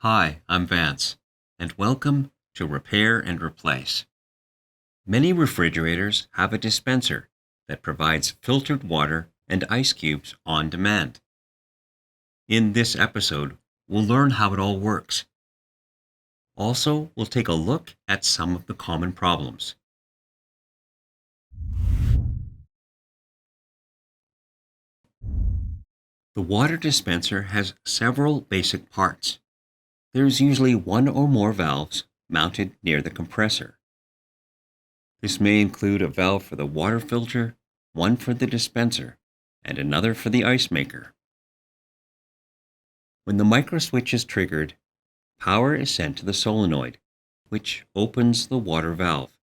Hi, I'm Vance, and welcome to Repair and Replace. Many refrigerators have a dispenser that provides filtered water and ice cubes on demand. In this episode, we'll learn how it all works. Also, we'll take a look at some of the common problems. The water dispenser has several basic parts. There's usually one or more valves mounted near the compressor. This may include a valve for the water filter, one for the dispenser, and another for the ice maker. When the microswitch is triggered, power is sent to the solenoid, which opens the water valve.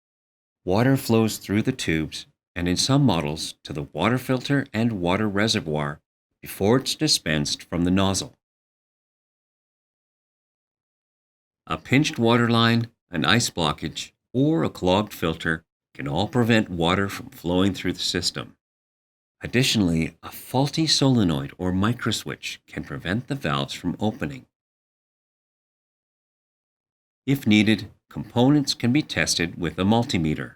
Water flows through the tubes and in some models to the water filter and water reservoir before it's dispensed from the nozzle. A pinched water line, an ice blockage, or a clogged filter can all prevent water from flowing through the system. Additionally, a faulty solenoid or microswitch can prevent the valves from opening. If needed, components can be tested with a multimeter.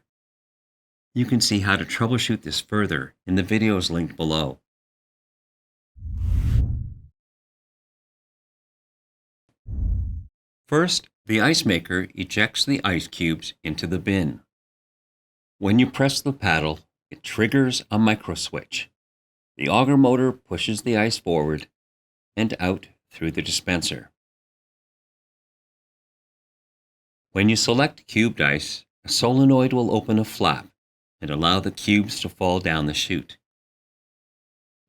You can see how to troubleshoot this further in the videos linked below. First, the ice maker ejects the ice cubes into the bin. When you press the paddle, it triggers a microswitch. The auger motor pushes the ice forward and out through the dispenser. When you select cubed ice, a solenoid will open a flap and allow the cubes to fall down the chute.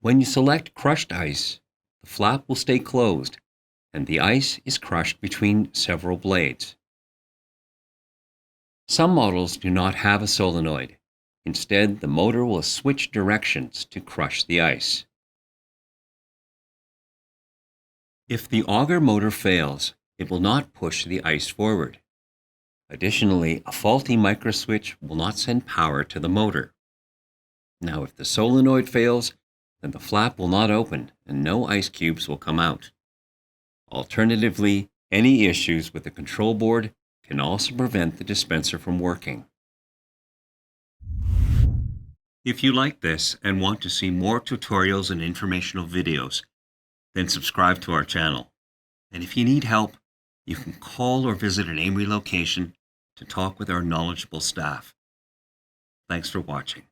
When you select crushed ice, the flap will stay closed and the ice is crushed between several blades. Some models do not have a solenoid. Instead, the motor will switch directions to crush the ice. If the auger motor fails, it will not push the ice forward. Additionally, a faulty microswitch will not send power to the motor. Now, if the solenoid fails, then the flap will not open and no ice cubes will come out. Alternatively, any issues with the control board can also prevent the dispenser from working. If you like this and want to see more tutorials and informational videos, then subscribe to our channel. And if you need help, you can call or visit an AMRE location to talk with our knowledgeable staff. Thanks for watching.